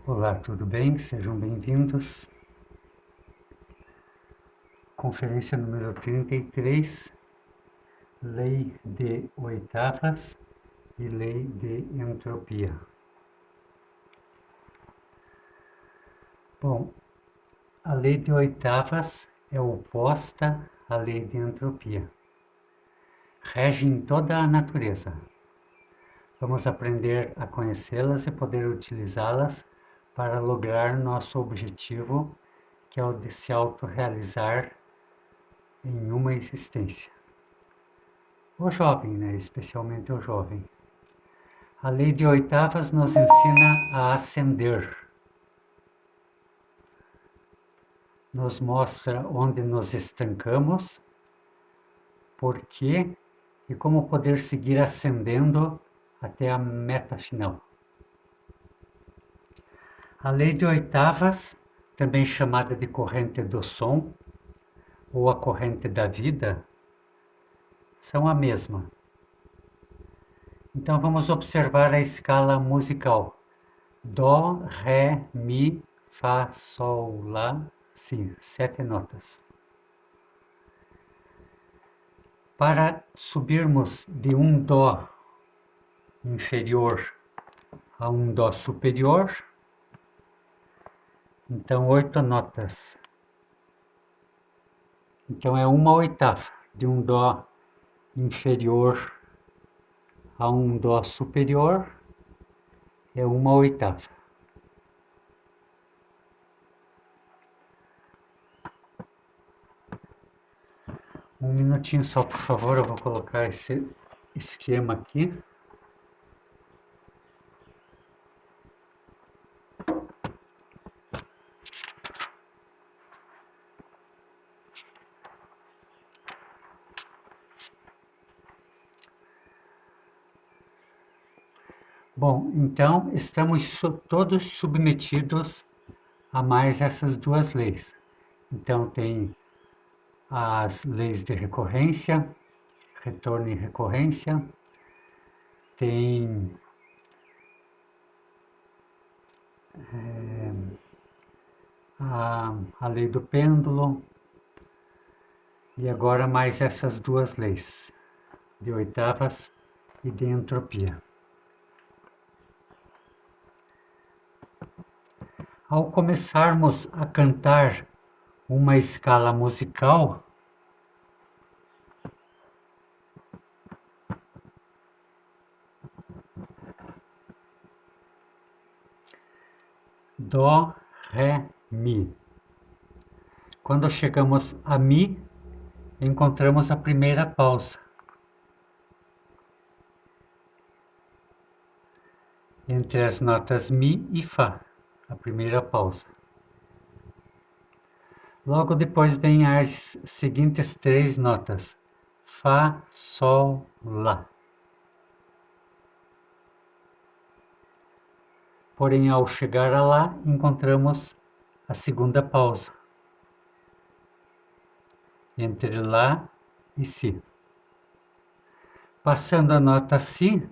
Olá, tudo bem? Sejam bem-vindos. Conferência número 33, Lei de Oitavas e Lei de Entropia. Bom, a Lei de Oitavas é oposta à Lei de Entropia. Rege em toda a natureza. Vamos aprender a conhecê-las e poder utilizá-las para lograr nosso objetivo, que é o de se autorrealizar em uma existência. O jovem, né? Especialmente o jovem. A lei de oitavas nos ensina a ascender. Nos mostra onde nos estancamos, por quê e como poder seguir ascendendo até a meta final. A lei de oitavas, também chamada de corrente do som ou a corrente da vida, são a mesma. Então vamos observar a escala musical. Dó, Ré, Mi, Fá, Sol, Lá, Si, 7 notas. Para subirmos de um Dó inferior a um Dó superior, então 8 notas. Então é uma oitava de um Dó inferior a um Dó superior, é uma oitava. Um minutinho só, por favor, eu vou colocar esse esquema aqui. Bom, então estamos todos submetidos a mais essas duas leis. Então tem as leis de recorrência, retorno e recorrência, tem a lei do pêndulo e agora mais essas duas leis, de oitavas e de entropia. Ao começarmos a cantar uma escala musical, Dó, Ré, Mi. Quando chegamos a Mi, encontramos a primeira pausa. Entre as notas Mi e Fá, a primeira pausa. Logo depois vem as seguintes 3 notas: Fá, Sol, Lá. Porém, ao chegar a Lá, encontramos a segunda pausa entre Lá e Si. Passando a nota Si,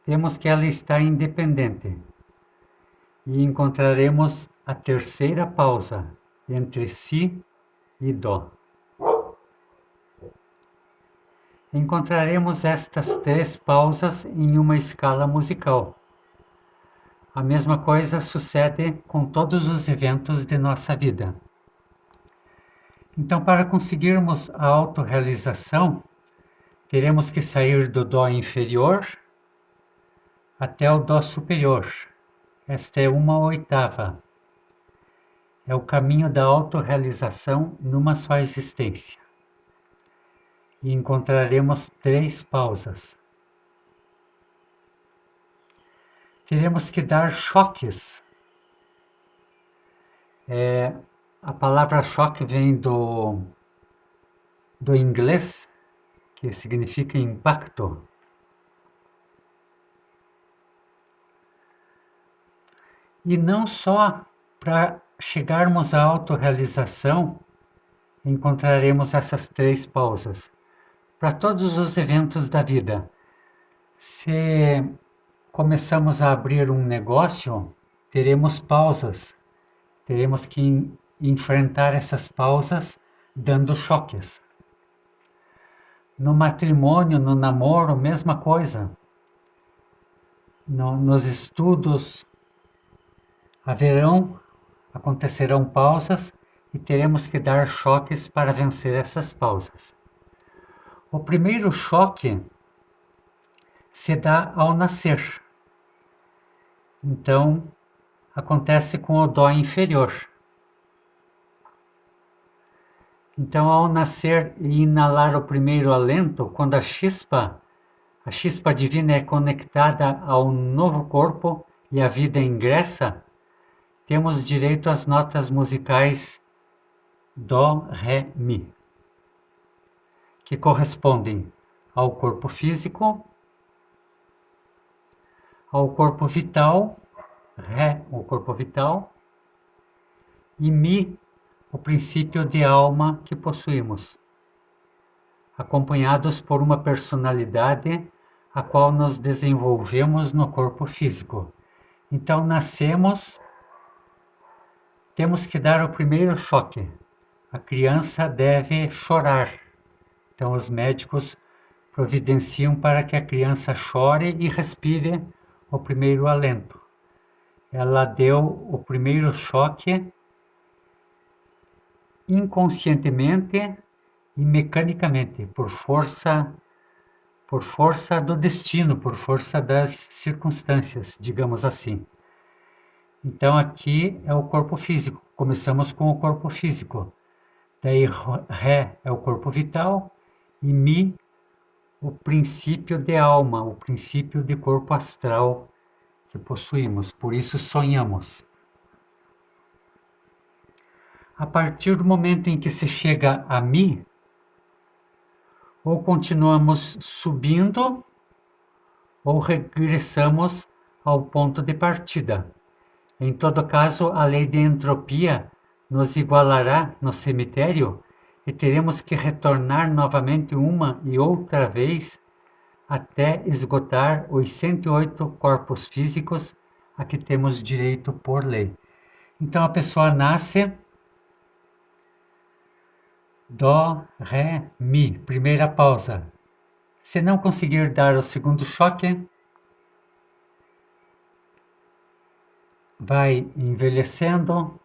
vemos que ela está independente e encontraremos a terceira pausa entre Si e Dó. Encontraremos estas 3 pausas em uma escala musical. A mesma coisa sucede com todos os eventos de nossa vida. Então, para conseguirmos a autorrealização, teremos que sair do Dó inferior até o Dó superior. Esta é uma oitava. É o caminho da autorrealização numa só existência. E encontraremos 3 pausas. Teremos que dar choques. A palavra choque vem do inglês, que significa impacto. E não só para chegarmos à autorrealização, encontraremos essas 3 pausas. Para todos os eventos da vida. Se começamos a abrir um negócio, teremos pausas. Teremos que enfrentar essas pausas dando choques. No matrimônio, no namoro, mesma coisa. Nos estudos, acontecerão pausas e teremos que dar choques para vencer essas pausas. O primeiro choque se dá ao nascer. Então, acontece com o dó inferior. Então, ao nascer e inalar o primeiro alento, quando a chispa divina é conectada ao novo corpo e a vida ingressa, temos direito às notas musicais Dó, Ré, Mi, que correspondem ao corpo físico, ao corpo vital, Ré, o corpo vital, e Mi, o princípio de alma que possuímos, acompanhados por uma personalidade a qual nos desenvolvemos no corpo físico. Então, nascemos, temos que dar o primeiro choque. A criança deve chorar. Então, os médicos providenciam para que a criança chore e respire o primeiro alento. Ela deu o primeiro choque inconscientemente e mecanicamente, por força do destino, por força das circunstâncias, digamos assim. Então aqui é o corpo físico. Começamos com o corpo físico. Daí Ré é o corpo vital e Mi o princípio de alma, o princípio de corpo astral que possuímos. Por isso sonhamos. A partir do momento em que se chega a Mi, ou continuamos subindo ou regressamos ao ponto de partida. Em todo caso, a lei de entropia nos igualará no cemitério e teremos que retornar novamente uma e outra vez até esgotar os 108 corpos físicos a que temos direito por lei. Então a pessoa nasce Dó, Ré, Mi, primeira pausa. Se não conseguir dar o segundo choque, vai envelhecendo,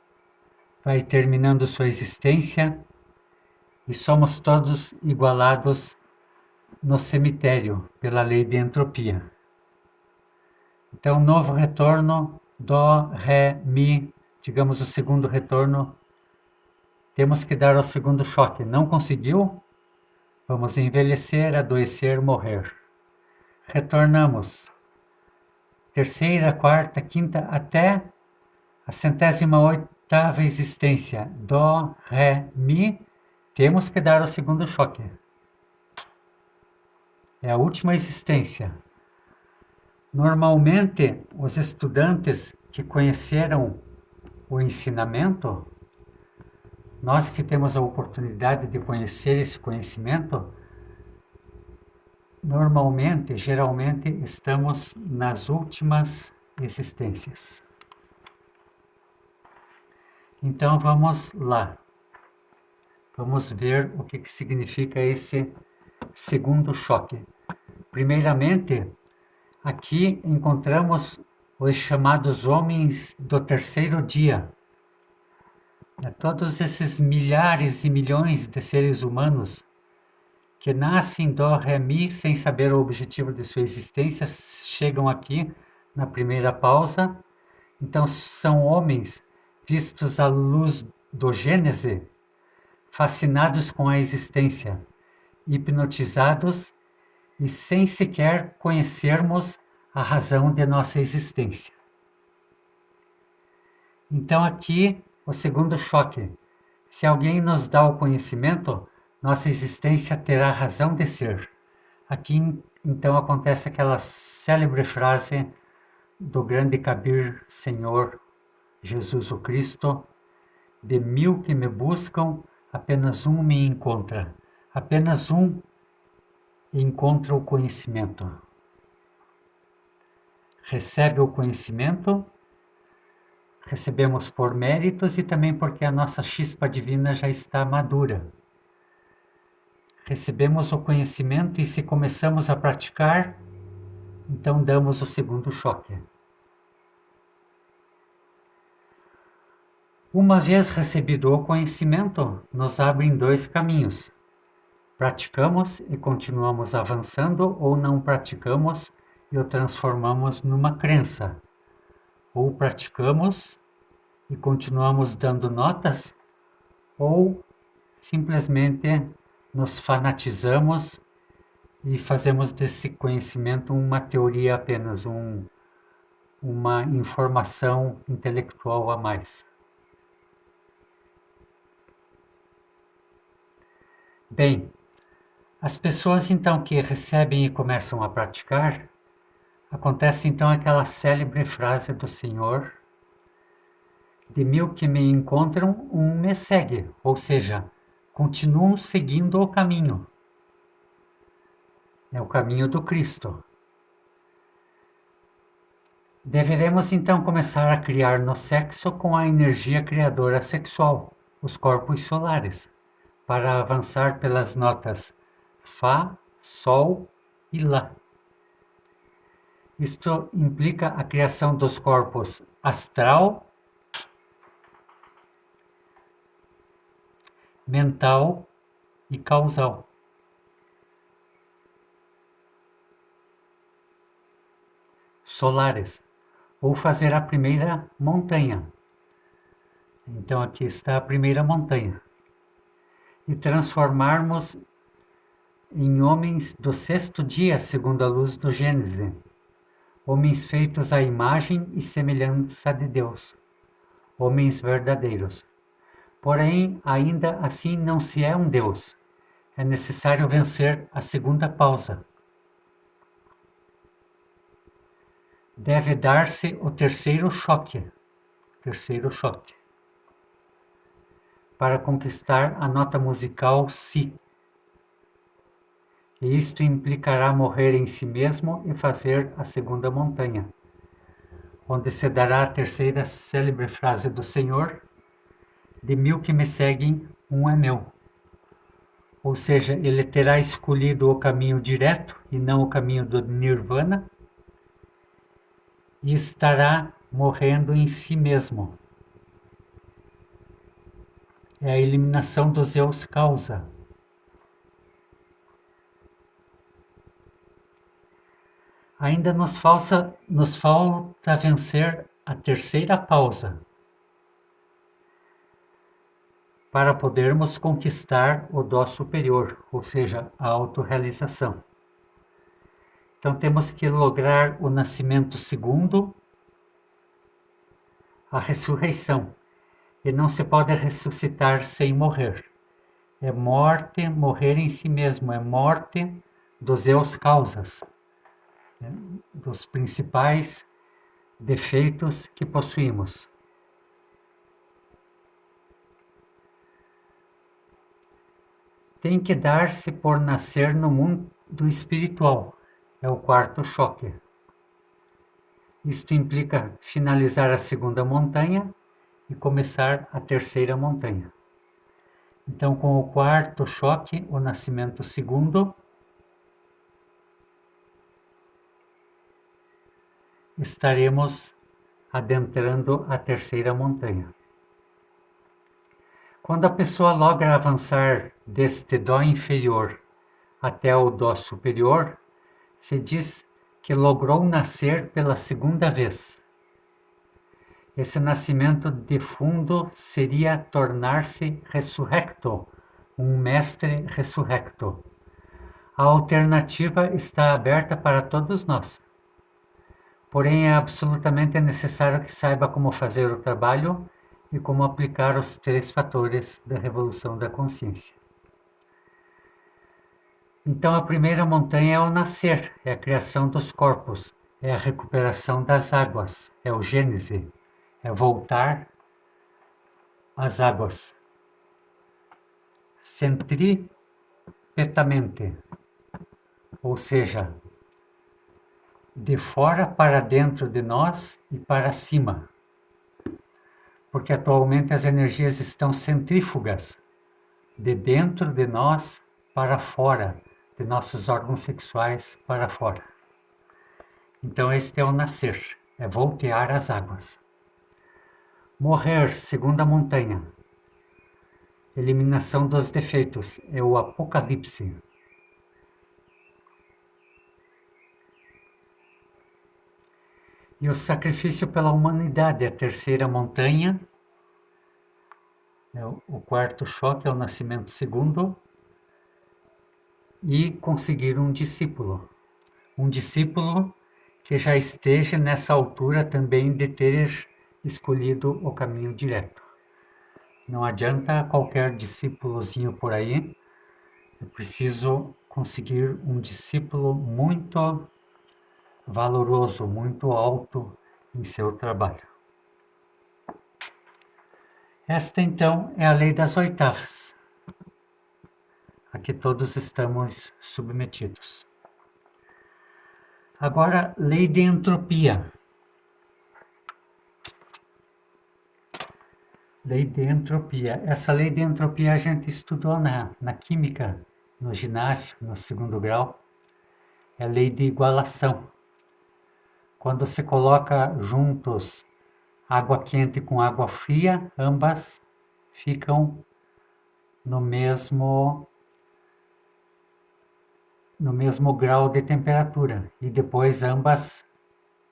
vai terminando sua existência e somos todos igualados no cemitério pela lei de entropia. Então, novo retorno, Dó, Ré, Mi, digamos o segundo retorno, temos que dar o segundo choque. Não conseguiu? Vamos envelhecer, adoecer, morrer. Retornamos. Terceira, quarta, quinta, até a 108ª existência. Dó, Ré, Mi. Temos que dar o segundo choque. É a última existência. Normalmente, os estudantes que conheceram o ensinamento, nós que temos a oportunidade de conhecer esse conhecimento, normalmente, geralmente, estamos nas últimas existências. Então vamos lá. Vamos ver o que significa esse segundo choque. Primeiramente, aqui encontramos os chamados homens do terceiro dia. Todos esses milhares e milhões de seres humanos que nascem Dó, Ré, Mi, sem saber o objetivo de sua existência, chegam aqui na primeira pausa. Então são homens vistos à luz do Gênese, fascinados com a existência, hipnotizados e sem sequer conhecermos a razão de nossa existência. Então aqui o segundo choque. Se alguém nos dá o conhecimento, nossa existência terá razão de ser. Aqui então acontece aquela célebre frase do grande Kabir Senhor Jesus o Cristo: de 1000 que me buscam, apenas um me encontra, apenas um encontra o conhecimento. Recebe o conhecimento, recebemos por méritos e também porque a nossa chispa divina já está madura. Recebemos o conhecimento e se começamos a praticar, então damos o segundo choque. Uma vez recebido o conhecimento, nos abrem dois caminhos. Praticamos e continuamos avançando ou não praticamos e o transformamos numa crença. Ou praticamos e continuamos dando notas, ou simplesmente nos fanatizamos e fazemos desse conhecimento uma teoria apenas, uma informação intelectual a mais. Bem, as pessoas então que recebem e começam a praticar, acontece então aquela célebre frase do Senhor: de 1000 que me encontram, um me segue, ou seja, continuam seguindo o caminho. É o caminho do Cristo. Deveremos então começar a criar no sexo com a energia criadora sexual, os corpos solares, para avançar pelas notas Fá, Sol e Lá. Isto implica a criação dos corpos astral, mental e causal. Solares, ou fazer a primeira montanha. Então aqui está a primeira montanha. E transformarmos em homens do sexto dia, segundo a luz do Gênesis. Homens feitos à imagem e semelhança de Deus. Homens verdadeiros. Porém, ainda assim não se é um Deus. É necessário vencer a segunda pausa. Deve dar-se o terceiro choque. Para conquistar a nota musical Si. E isto implicará morrer em si mesmo e fazer a segunda montanha, onde se dará a terceira célebre frase do Senhor: de 1000 que me seguem, um é meu. Ou seja, ele terá escolhido o caminho direto e não o caminho do Nirvana e estará morrendo em si mesmo. É a eliminação dos eus causa. Ainda nos falta vencer a terceira pausa para podermos conquistar o dó superior, ou seja, a autorrealização. Então temos que lograr o nascimento segundo, a ressurreição. E não se pode ressuscitar sem morrer. É morte, morrer em si mesmo, é morte dos eus causas, né? Dos principais defeitos que possuímos. Tem que dar-se por nascer no mundo espiritual. É o quarto choque. Isto implica finalizar a segunda montanha e começar a terceira montanha. Então, com o quarto choque, o nascimento segundo, estaremos adentrando a terceira montanha. Quando a pessoa logra avançar deste dó inferior até o dó superior, se diz que logrou nascer pela segunda vez. Esse nascimento de fundo seria tornar-se ressurrecto, um mestre ressurrecto. A alternativa está aberta para todos nós. Porém, é absolutamente necessário que saiba como fazer o trabalho e como aplicar os 3 fatores da revolução da consciência. Então, a primeira montanha é o nascer, é a criação dos corpos, é a recuperação das águas, é o Gênese, é voltar às águas. centripetamente, ou seja, de fora para dentro de nós e para cima, porque atualmente as energias estão centrífugas, de dentro de nós para fora, de nossos órgãos sexuais para fora. Então este é o nascer, é voltear às águas. Morrer, segunda montanha, eliminação dos defeitos, é o apocalipse. E o sacrifício pela humanidade, a terceira montanha, é o quarto choque, é o nascimento segundo, e conseguir um discípulo. Um discípulo que já esteja nessa altura também de ter escolhido o caminho direto. Não adianta qualquer discípulozinho por aí, é preciso conseguir um discípulo muito valoroso, muito alto em seu trabalho. Esta então é a lei das oitavas, a que todos estamos submetidos. Agora, lei de entropia. Lei de entropia. Essa lei de entropia a gente estudou na química, no ginásio, no segundo grau. É a lei de igualação. Quando se coloca juntos água quente com água fria, ambas ficam no mesmo grau de temperatura e depois ambas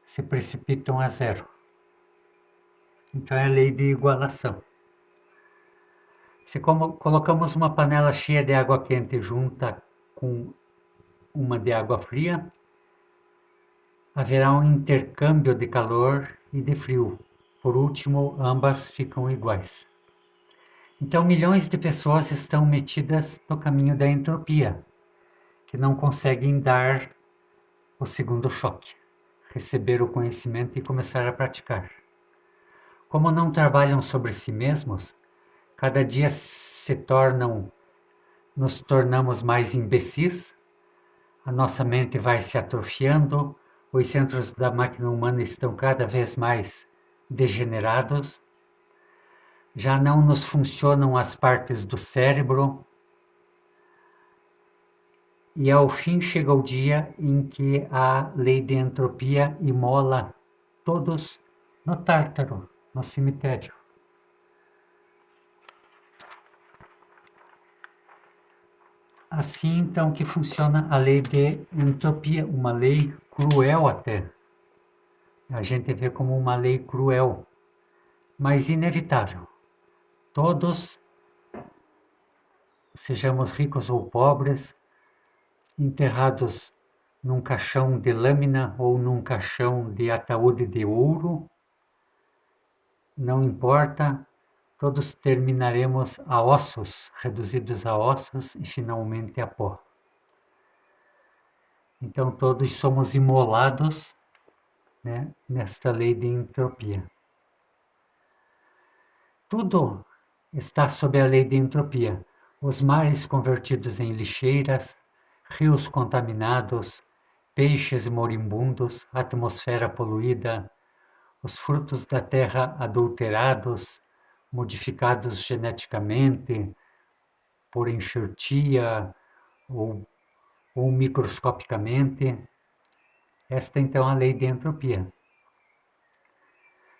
se precipitam a zero. Então é a lei de igualação. Se colocamos uma panela cheia de água quente junta com uma de água fria, haverá um intercâmbio de calor e de frio. Por último, ambas ficam iguais. Então, milhões de pessoas estão metidas no caminho da entropia, que não conseguem dar o segundo choque, receber o conhecimento e começar a praticar. Como não trabalham sobre si mesmos, cada dia nos tornamos mais imbecis, a nossa mente vai se atrofiando, os centros da máquina humana estão cada vez mais degenerados, já não nos funcionam as partes do cérebro, e ao fim chega o dia em que a lei de entropia imola todos no Tártaro, no cemitério. Assim, então, que funciona a lei de entropia, uma lei cruel até. A gente vê como uma lei cruel, mas inevitável. Todos, sejamos ricos ou pobres, enterrados num caixão de lâmina ou num caixão de ataúde de ouro, não importa, todos terminaremos a ossos, reduzidos a ossos e finalmente a pó. Então todos somos imolados, né, nesta lei de entropia. Tudo está sob a lei de entropia. Os mares convertidos em lixeiras, rios contaminados, peixes moribundos, atmosfera poluída, os frutos da terra adulterados, modificados geneticamente por enxertia ou microscopicamente. Esta então é a lei de entropia.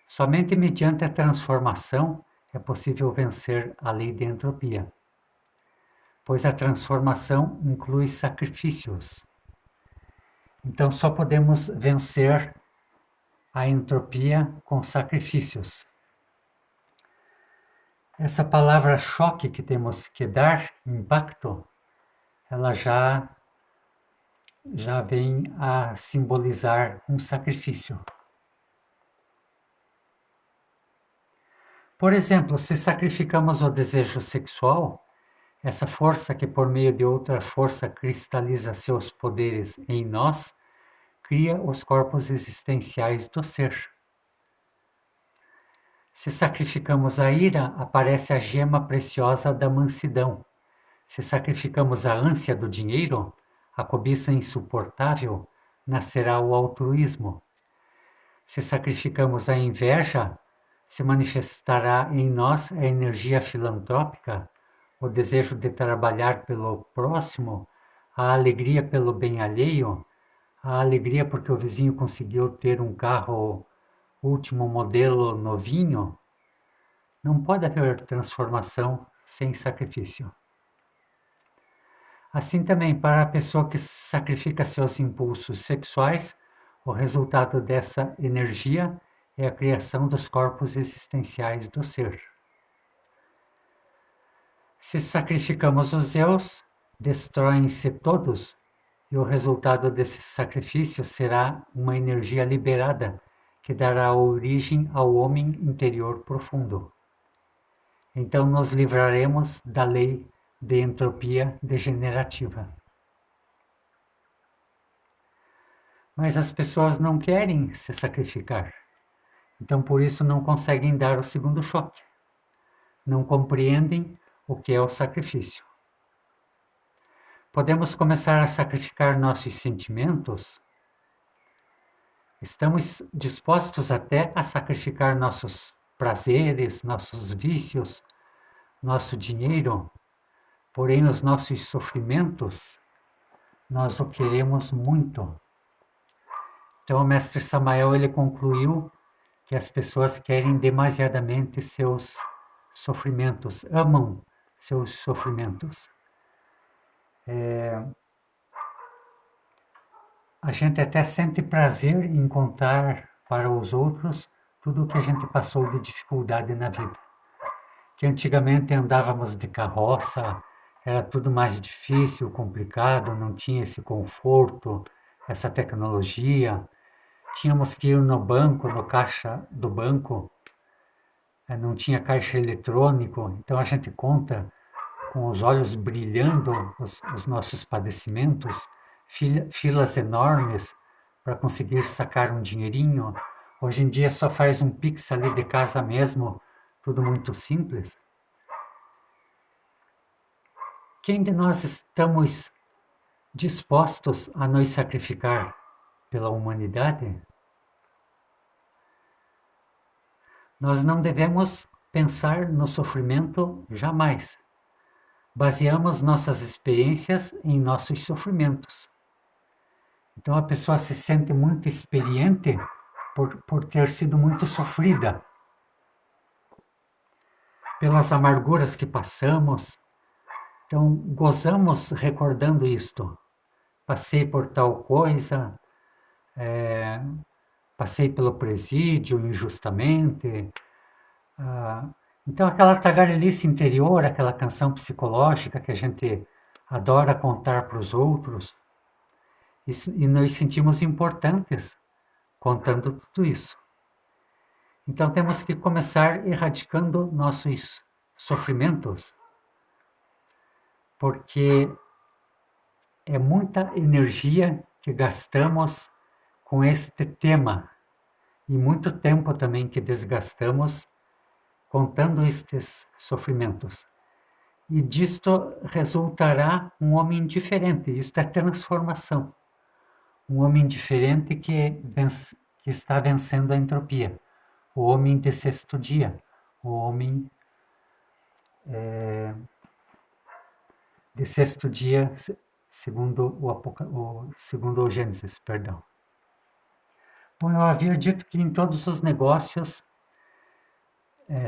Somente mediante a transformação é possível vencer a lei de entropia, pois a transformação inclui sacrifícios. Então só podemos vencer a entropia com sacrifícios. Essa palavra choque que temos que dar, impacto, ela já vem a simbolizar um sacrifício. Por exemplo, se sacrificamos o desejo sexual, essa força que por meio de outra força cristaliza seus poderes em nós, cria os corpos existenciais do ser. Se sacrificamos a ira, aparece a gema preciosa da mansidão, Se sacrificamos a ânsia do dinheiro, a cobiça insuportável, nascerá o altruísmo. Se sacrificamos a inveja, se manifestará em nós a energia filantrópica, o desejo de trabalhar pelo próximo, a alegria pelo bem alheio, a alegria porque o vizinho conseguiu ter um carro último modelo novinho. Não pode haver transformação sem sacrifício. Assim também, para a pessoa que sacrifica seus impulsos sexuais, o resultado dessa energia é a criação dos corpos existenciais do ser. Se sacrificamos os eus, destroem-se todos, e o resultado desse sacrifício será uma energia liberada que dará origem ao homem interior profundo. Então nos livraremos da lei de entropia degenerativa. Mas as pessoas não querem se sacrificar. Então, por isso, não conseguem dar o segundo choque. Não compreendem o que é o sacrifício. Podemos começar a sacrificar nossos sentimentos? Estamos dispostos até a sacrificar nossos prazeres, nossos vícios, nosso dinheiro, porém os nossos sofrimentos, nós o queremos muito. Então o mestre Samael ele concluiu que as pessoas querem demasiadamente seus sofrimentos, amam seus sofrimentos. A gente até sente prazer em contar para os outros tudo o que a gente passou de dificuldade na vida. Que antigamente andávamos de carroça, era tudo mais difícil, complicado, não tinha esse conforto, essa tecnologia. Tínhamos que ir no banco, no caixa do banco, não tinha caixa eletrônico, então a gente conta com os olhos brilhando os nossos padecimentos, filas enormes para conseguir sacar um dinheirinho. Hoje em dia só faz um Pix ali de casa mesmo, tudo muito simples. Quem de nós estamos dispostos a nos sacrificar pela humanidade? Nós não devemos pensar no sofrimento jamais. Baseamos nossas experiências em nossos sofrimentos. Então a pessoa se sente muito experiente por ter sido muito sofrida. Pelas amarguras que passamos. Então gozamos recordando isto. Passei por tal coisa, passei pelo presídio injustamente. Então aquela tagarelice interior, aquela canção psicológica que a gente adora contar para os outros, e nos sentimos importantes contando tudo isso. Então temos que começar erradicando nossos sofrimentos, porque é muita energia que gastamos com este tema e muito tempo também que desgastamos contando estes sofrimentos. E disto resultará um homem diferente. Isto é transformação. Um homem diferente que está vencendo a entropia. O homem de sexto dia. O homem de sexto dia, segundo o Gênesis, perdão. Bom, eu havia dito que em todos os negócios,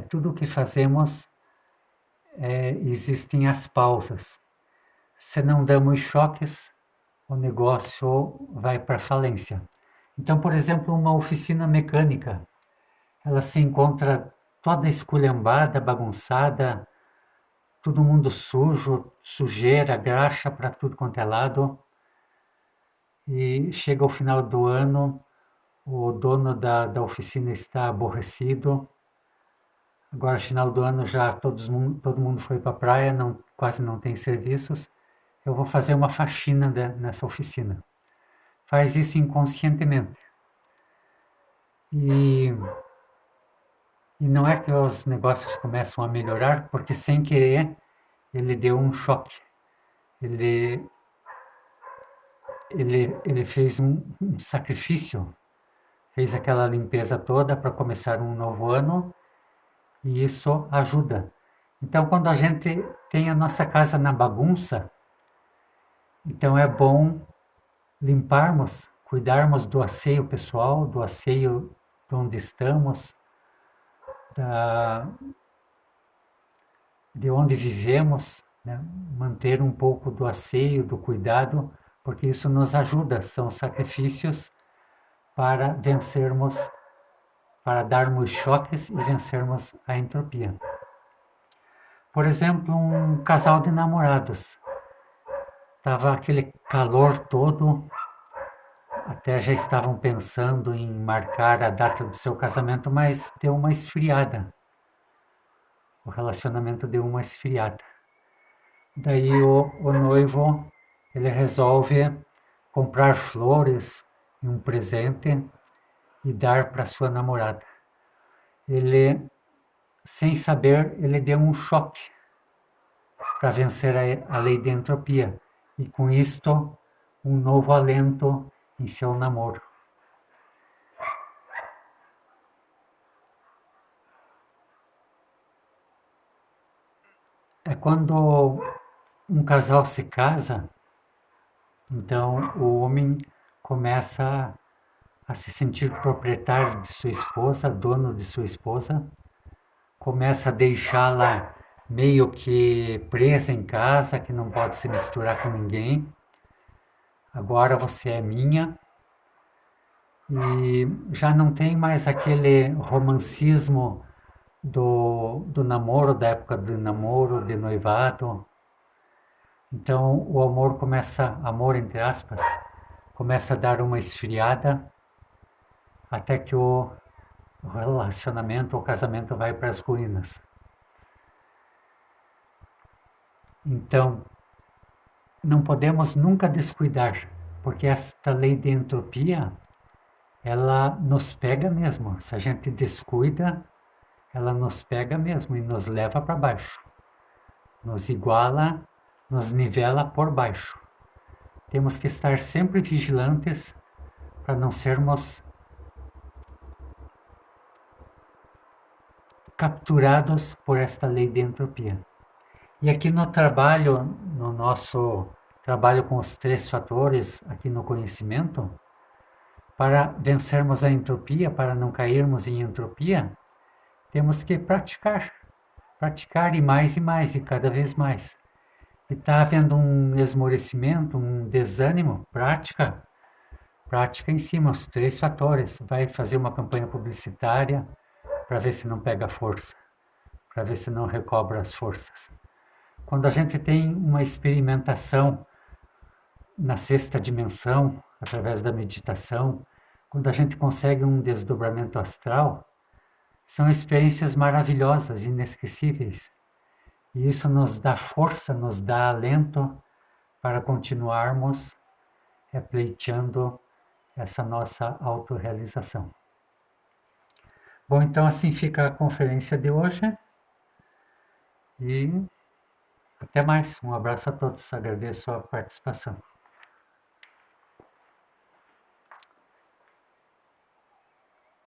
tudo o que fazemos, existem as pausas. Se não damos choques, o negócio vai para falência. Então, por exemplo, uma oficina mecânica, ela se encontra toda esculhambada, bagunçada, todo mundo sujo, sujeira, graxa para tudo quanto é lado. E chega ao final do ano, o dono da oficina está aborrecido. Agora, final do ano, já todo mundo foi para a praia, quase não tem serviços. Eu vou fazer uma faxina nessa oficina. Faz isso inconscientemente. E não é que os negócios começam a melhorar, porque sem querer ele deu um choque ele, ele fez um sacrifício, fez aquela limpeza toda para começar um novo ano, e isso ajuda. Então, quando a gente tem a nossa casa na bagunça, então é bom limparmos, cuidarmos do asseio pessoal, do asseio de onde estamos, da, de onde vivemos, né? Manter um pouco do asseio, do cuidado, porque isso nos ajuda, são sacrifícios para vencermos, para darmos choques e vencermos a entropia. Por exemplo, um casal de namorados. Estava aquele calor todo, até já estavam pensando em marcar a data do seu casamento, mas deu uma esfriada. O relacionamento deu uma esfriada. Daí o noivo, ele resolve comprar flores e um presente e dar para sua namorada. Ele, sem saber, ele deu um choque para vencer a lei da entropia. E com isto, um novo alento em seu namoro. É quando um casal se casa, então o homem começa a se sentir proprietário de sua esposa, dono de sua esposa, começa a deixá-la meio que presa em casa, que não pode se misturar com ninguém. Agora você é minha. E já não tem mais aquele romancismo do namoro, da época do namoro, de noivado. Então o amor começa, amor entre aspas, começa a dar uma esfriada até que o relacionamento, o casamento vai para as ruínas. Então, não podemos nunca descuidar, porque esta lei de entropia, ela nos pega mesmo. Se a gente descuida, ela nos pega mesmo e nos leva para baixo. Nos iguala, nos nivela por baixo. Temos que estar sempre vigilantes para não sermos capturados por esta lei de entropia. E aqui no trabalho, no nosso trabalho com os 3 fatores, aqui no conhecimento, para vencermos a entropia, para não cairmos em entropia, temos que praticar e mais, e cada vez mais. E está havendo um esmorecimento, um desânimo, prática em cima, os 3 fatores. Vai fazer uma campanha publicitária para ver se não pega força, para ver se não recobra as forças. Quando a gente tem uma experimentação na 6ª dimensão, através da meditação, quando a gente consegue um desdobramento astral, são experiências maravilhosas, inesquecíveis. E isso nos dá força, nos dá alento para continuarmos pleiteando essa nossa autorrealização. Bom, então assim fica a conferência de hoje. E até mais. Um abraço a todos. Agradeço a participação.